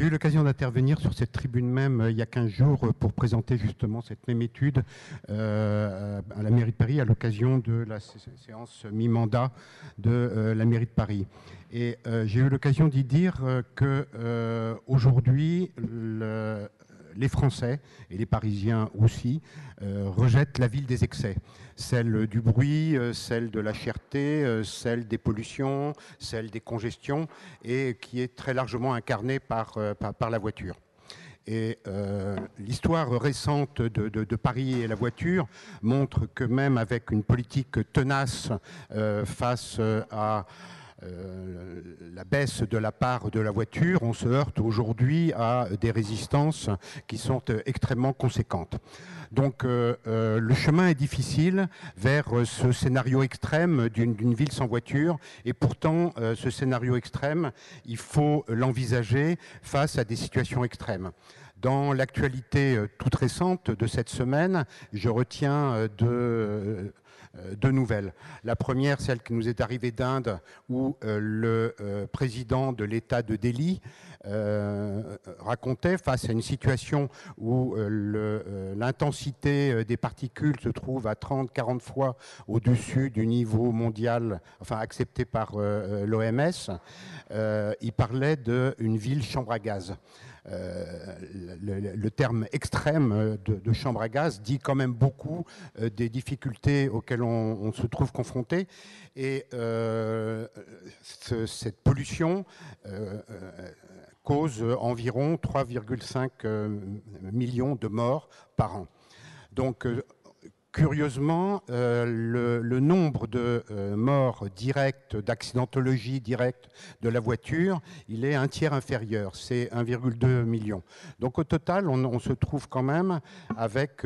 eu l'occasion d'intervenir sur cette tribune même il y a 15 jours pour présenter justement cette même étude à la mairie de Paris à l'occasion de la séance mi-mandat de la mairie de Paris. Et j'ai eu l'occasion d'y dire qu'aujourd'hui, les Français et les Parisiens aussi rejettent la ville des excès. Celle du bruit, celle de la cherté, celle des pollutions, celle des congestions, et qui est très largement incarnée par la voiture. Et l'histoire récente de Paris et la voiture montre que même avec une politique tenace face à la baisse de la part de la voiture, on se heurte aujourd'hui à des résistances qui sont extrêmement conséquentes. Donc le chemin est difficile vers ce scénario extrême d'une ville sans voiture, et pourtant ce scénario extrême, il faut l'envisager face à des situations extrêmes. Dans l'actualité toute récente de cette semaine, je retiens deux nouvelles. La première, celle qui nous est arrivée d'Inde, où le président de l'État de Delhi racontait, face à une situation où l'intensité des particules se trouve à 30-40 fois au-dessus du niveau mondial, enfin accepté par l'OMS, il parlait d'une ville chambre à gaz. Le terme extrême de chambre à gaz dit quand même beaucoup des difficultés auxquelles on se trouve confronté, et cette pollution cause environ 3,5 millions de morts par an. Donc curieusement, le nombre de morts directes, d'accidentologie directe de la voiture, il est un tiers inférieur, c'est 1,2 million. Donc au total, on se trouve quand même avec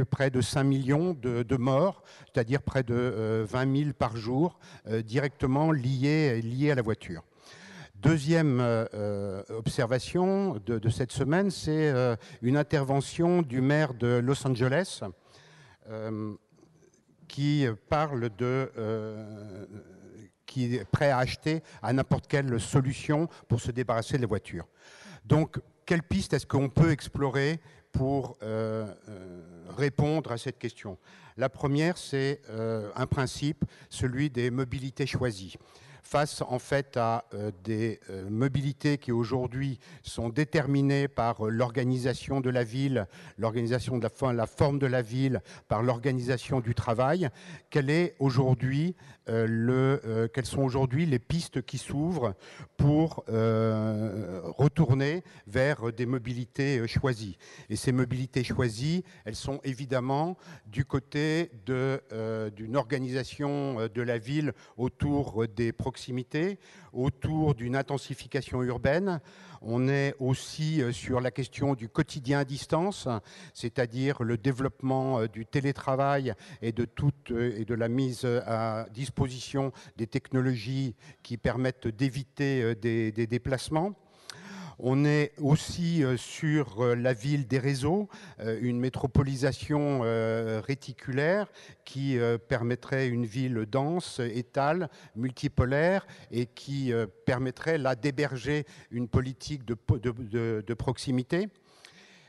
près de 5 millions de morts, c'est-à-dire près de 20 000 par jour, directement liés à la voiture. Deuxième observation de cette semaine, c'est une intervention du maire de Los Angeles, qui parle qui est prêt à acheter à n'importe quelle solution pour se débarrasser des voitures. Donc, quelle piste est-ce qu'on peut explorer pour répondre à cette question? La première, c'est un principe, celui des mobilités choisies. Face en fait à des mobilités qui aujourd'hui sont déterminées par l'organisation de la ville, l'organisation de la forme de la ville, par l'organisation du travail, quelles sont aujourd'hui les pistes qui s'ouvrent pour retourner vers des mobilités choisies. Et ces mobilités choisies, elles sont évidemment du côté d'une organisation de la ville autour des proximités, autour d'une intensification urbaine. On est aussi sur la question du quotidien à distance, c'est-à-dire le développement du télétravail et de la mise à disposition des technologies qui permettent d'éviter des déplacements. On est aussi sur la ville des réseaux, une métropolisation réticulaire qui permettrait une ville dense, étale, multipolaire, et qui permettrait là d'héberger une politique de proximité.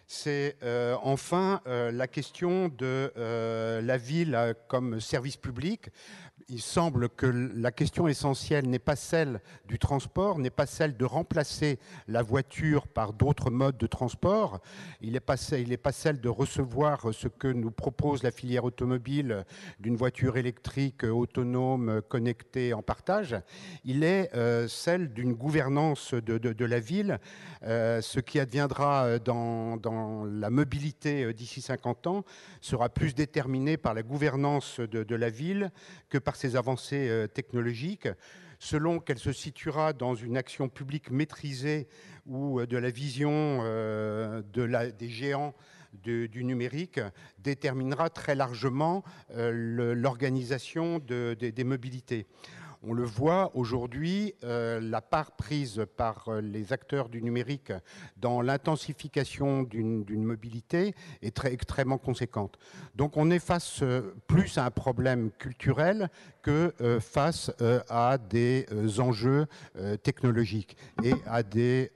C'est enfin la question de la ville comme service public. Il semble que la question essentielle n'est pas celle du transport, n'est pas celle de remplacer la voiture par d'autres modes de transport. Il n'est pas celle de recevoir ce que nous propose la filière automobile d'une voiture électrique autonome, connectée, en partage. Il est celle d'une gouvernance de la ville. Ce qui adviendra dans la mobilité d'ici 50 ans sera plus déterminé par la gouvernance de la ville que par ses avancées technologiques, selon qu'elle se situera dans une action publique maîtrisée ou de la vision des géants du numérique, déterminera très largement l'organisation des mobilités. On le voit aujourd'hui, la part prise par les acteurs du numérique dans l'intensification d'une mobilité est extrêmement conséquente. Donc on est face plus à un problème culturel que face à des enjeux technologiques et à des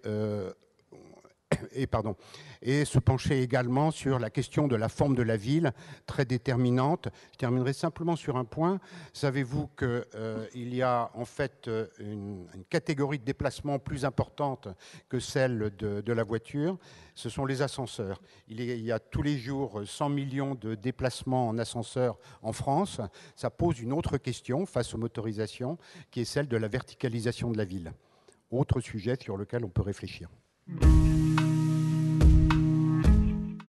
et se pencher également sur la question de la forme de la ville, très déterminante. Je terminerai simplement sur un point. Savez-vous qu'il y a en fait une catégorie de déplacement plus importante que celle de la voiture? Ce sont les ascenseurs. Il y a tous les jours 100 millions de déplacements en ascenseur en France. Ça pose une autre question face aux motorisations, qui est celle de la verticalisation de la ville. Autre sujet sur lequel on peut réfléchir.